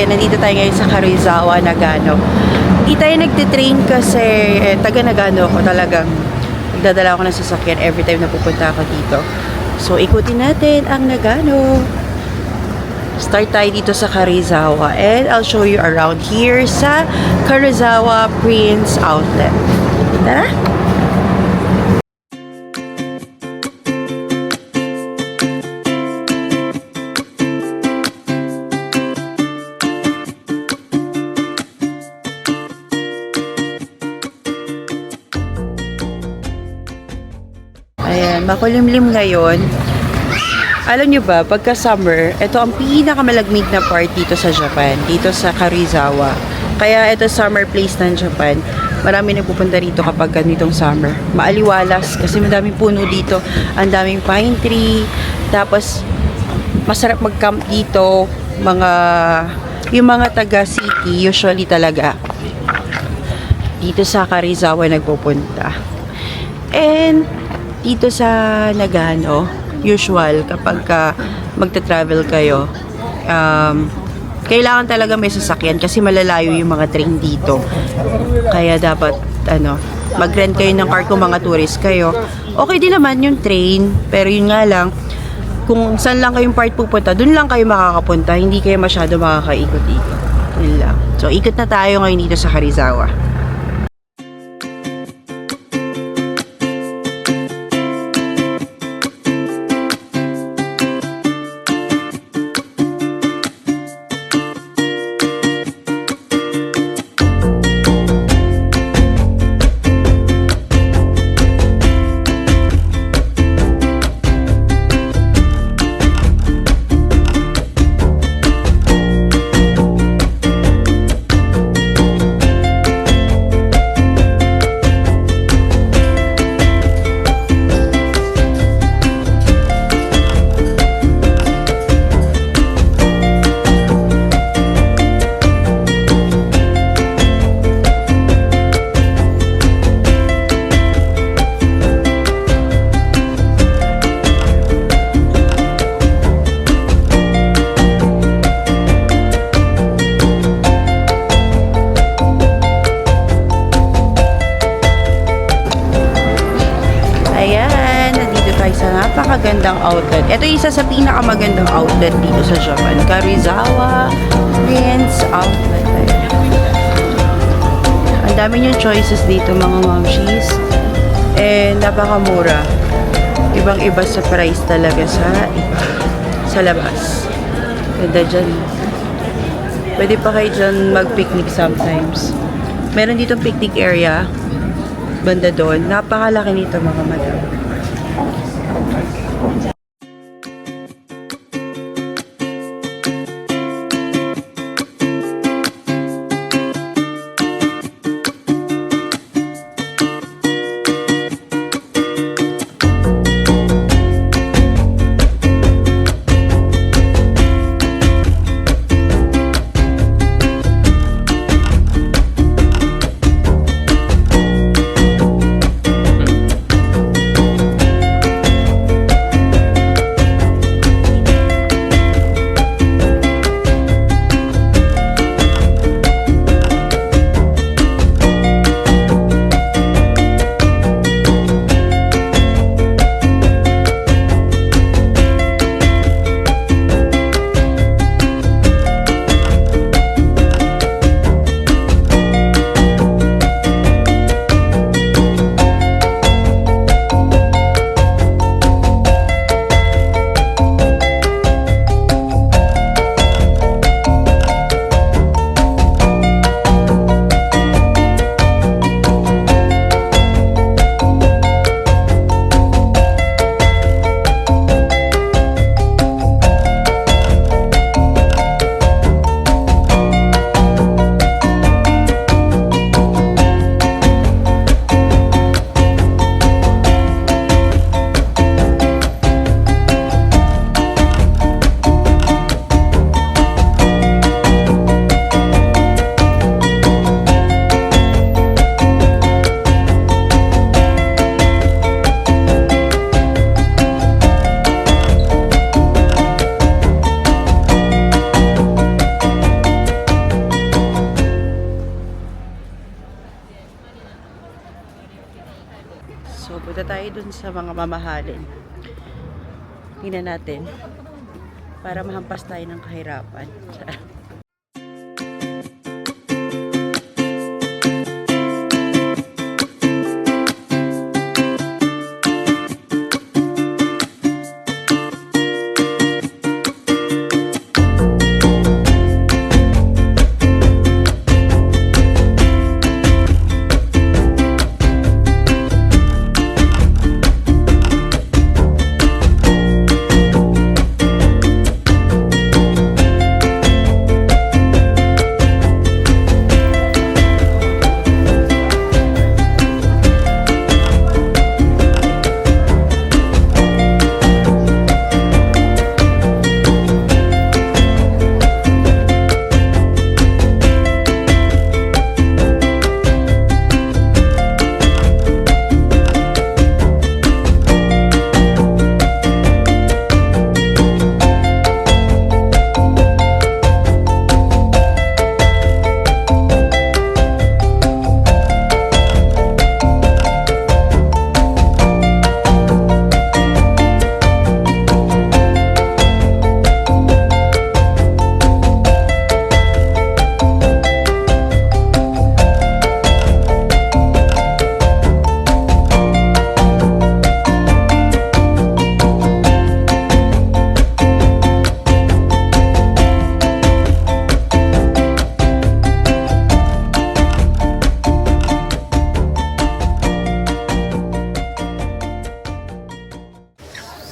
nandito tayo ngayon sa Karuizawa, Nagano. Hindi tayo nagtitrain kasi taga Nagano ako talagang. Nagdadala ako ng sasakyan every time na pupunta ako dito. So, ikutin natin ang Nagano. Start tayo dito sa Karuizawa and I'll show you around here sa Karuizawa Prince Outlet. Tara! Ayan, makulimlim ngayon. Alam nyo ba, pagka summer, ito ang pinakamalamig na part dito sa Japan, dito sa Karuizawa. Kaya ito summer place ng Japan. Marami nagpupunta rito kapag ganitong summer. Maaliwalas kasi madaming puno dito, ang daming pine tree. Tapos masarap mag-camp dito, yung mga taga city usually talaga dito sa Karuizawa nagpupunta. And dito sa Nagano, usual kapag magta-travel kayo, kailangan talaga may sasakyan kasi malalayo yung mga train dito. Kaya dapat mag-rent kayo ng car kung mga tourist kayo. Okay din naman yung train, pero yun nga lang, kung saan lang kayong part pupunta, dun lang kayo makakapunta, hindi kayo masyado makakaikot-ikot. Yun lang. So, ikot na tayo ngayon dito sa Karuizawa. Napakagandang outlet. Ito yung isa sa pinakamagandang outlet dito sa Japan. Karuizawa Prince Outlet. Ang dami niyong choices dito mga mamshis. And napakamura. Ibang-iba sa price talaga sa labas. Ganda dyan. Pwede pa kayo dyan mag-picnic sometimes. Meron ditong picnic area. Banda doon. Napakalaki nito mga madam. So, punta tayo dun sa mga mamahalin. Tingnan natin. Para mahampas tayo ng kahirapan.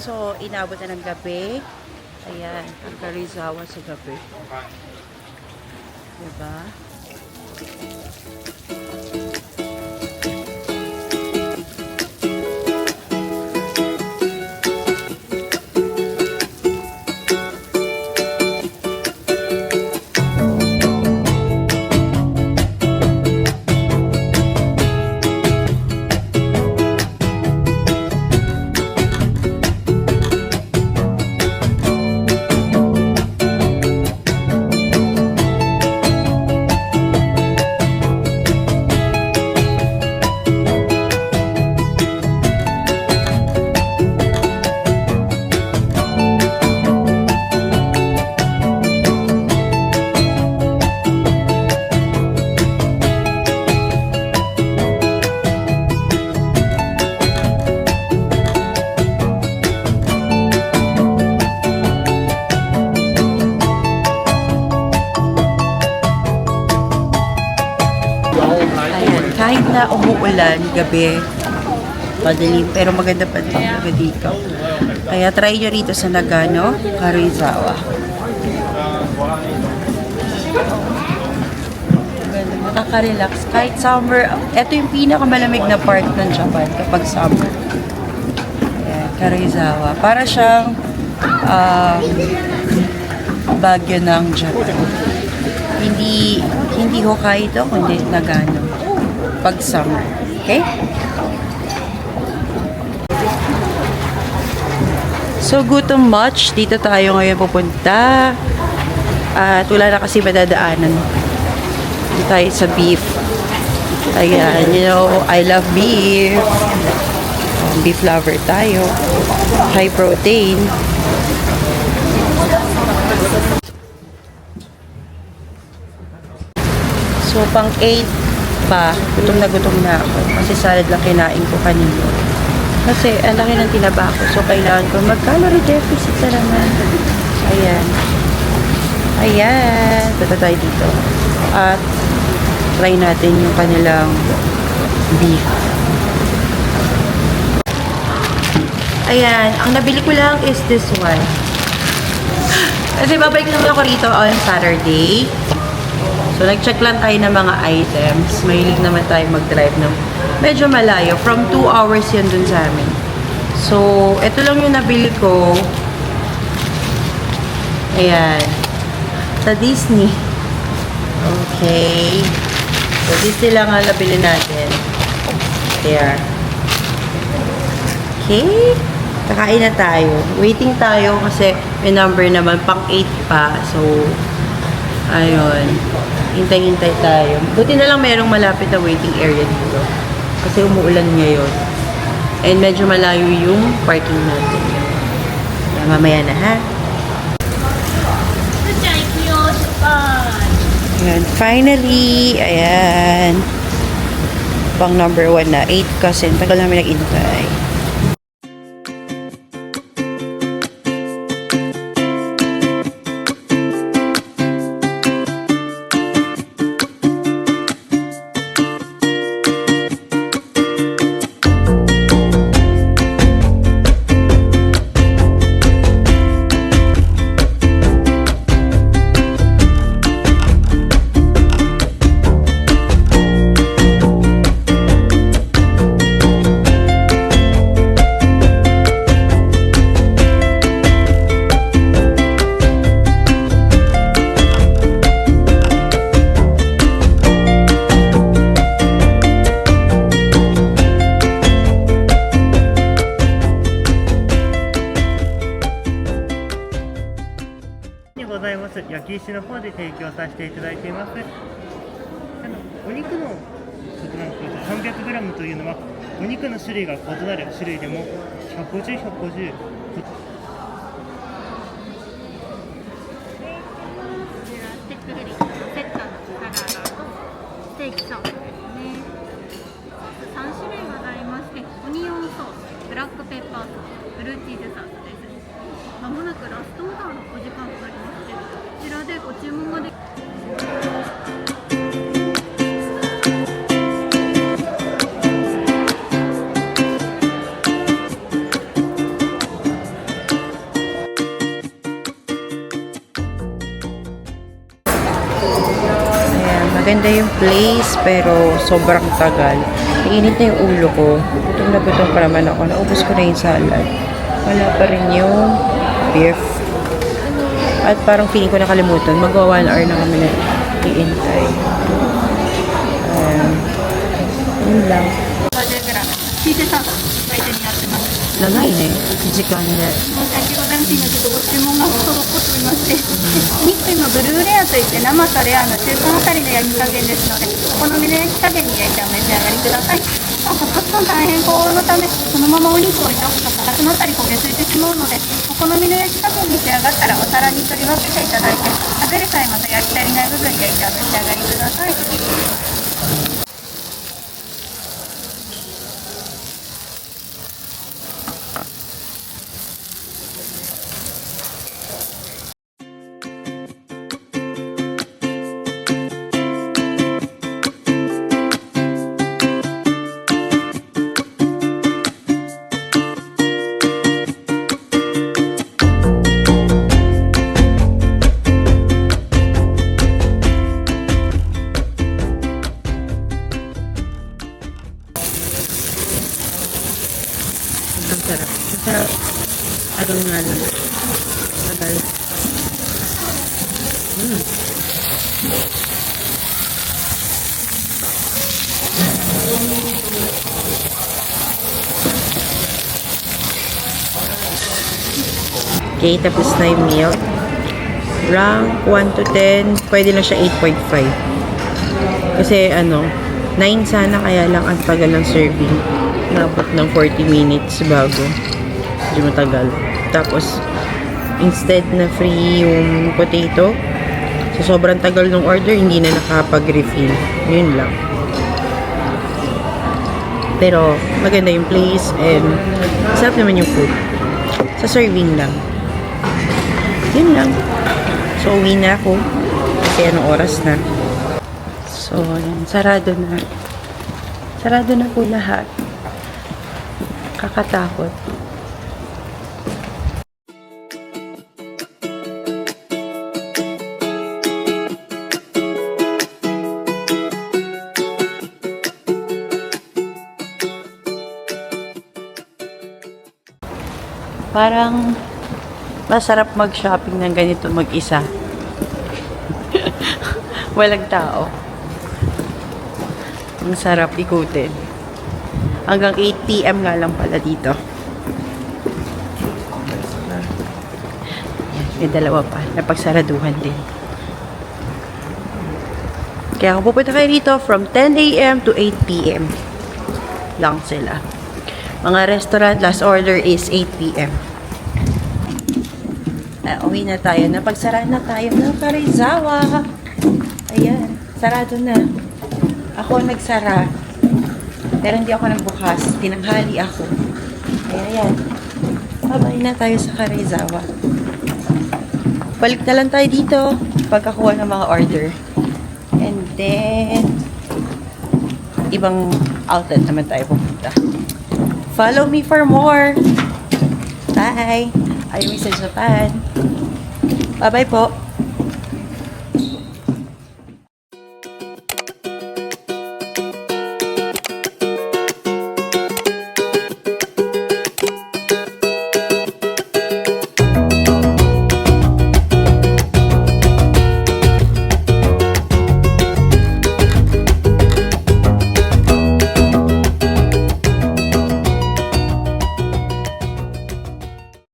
So, inabot na ng gabi. Ayan, ang Karizawa sa gabi. Diba? Ayan, kahit na umuulan gabi, madilim, pero maganda pa din talaga dito. Kaya try nyo rito sa Nagano, Karizawa. Nakaka-relax. Kahit summer, ito yung pinakamalamig na part ng Japan kapag summer. Ayan, Karizawa. Para siyang Baguio ng Japan. Hindi Hokkaido, kundi Nagano. Pag summer. Okay? So, gutom much. Dito tayo ngayon pupunta. At wala na kasi madadaanan. Dito tayo sa beef. Ayan, you know, I love beef. Beef lover tayo. High protein. So, pang 8 pa, gutom na ako. Kasi salad lang kinain ko kanina. Kasi, ang laki ng tinaba ko. So, kailangan ko mag-calorie deficit na naman. Ayan. Ayan. Punta tayo dito. At, try natin yung kanilang beef. Ayan. Ang nabili ko lang is this one. Kasi babalik naman ako rito on Saturday. So, nag-check lang tayo ng mga items. Mahilig naman tayo mag-drive ng medyo malayo. From 2 hours yun dun sa amin. So, ito lang yung nabili ko. Ayan. Sa Disney. Okay. So, Disney lang ang nabili natin. There. Okay. Kakain na tayo. Waiting tayo kasi may number naman. Pang 8 pa. So, ayun. Hintay-hintay tayo. Buti na lang merong malapit na waiting area dito. Kasi umuulan ngayon. And medyo malayo yung parking natin. Mamaya na, ha? Ayan, finally, ayan. Pang number 1 na, 8 kasi. Tagal namin nag-intay.焼き石の方で提供させていただいています。お肉のことなんですけど、300g というのはお肉の種類が異なる種類でも150、150。ステーキソースですね。3種類ございまして、オニオンソース、ブラックペッパーソース、ブルーチーズソースです。まもなくラストオーダーのお時間となりまして、こちらでご注文ができMaganda yung place, pero sobrang tagal. Nainit na yung ulo ko. Gutom pa naman ako. Naubos ko na yung salad. Wala pa rin yung beef. At parang feeling ko nakalimutan. Magwa 1 hour na kami na iintay. Yun lang. チーズソース相手になってます。長いね。時間で。申し訳ございませんが、ちょっとご注文が滞っておりまして、お肉今ブルーレアといって生とレアの中間あたりの焼き加減ですので、お好みの焼き加減に焼いてお召し上がりください。カツの大変高温のため、そのままお肉を置いておくとカツのあたり焦げついてしまうので、お好みの焼き加減に仕上がったらお皿に取り分けていただいて、食べる際また焼き足りない部分焼いてお召し上がりください。Ang sarap. Ang sarap. Agaw nga lang. Tagal. Okay, tapos na yung meal. Rank 1 to 10, pwede na siya 8.5. Kasi 9 sana, kaya lang ang tagal ng serving. Nabot ng 40 minutes bago. Medyo matagal. Tapos, instead na free yung potato, so sobrang tagal ng order, hindi na nakapag-refill. Yun lang. Pero, maganda yung place and sarap naman yung food. Sa serving lang. Yun lang. So, uwi na ako. Kasi anong oras na. So, yan. Sarado na. Sarado na po lahat. Kakatakot. Parang masarap mag-shopping ng ganito mag-isa. Walang tao. Ang sarap ikutin. Hanggang 8 PM nga lang pala dito. Yan, may dalawa pa. Napagsaraduhan din. Kaya kung pupunta kayo dito from 10 AM to 8 PM lang sila. Mga restaurant, last order is 8 p.m. Uwi na tayo. Napagsara na tayo ng Karizawa. Ayan, sarado na. Ako nagsara. Pero hindi ako nagbukas. Tinanghali ako. Ayan. Babay na tayo sa Karizawa. Balik na lang tayo dito pagkakuha ng mga order. And then, ibang outlet naman tayo pupunta. Follow me for more. Bye! Ayumi sa Japan. Bye-bye po.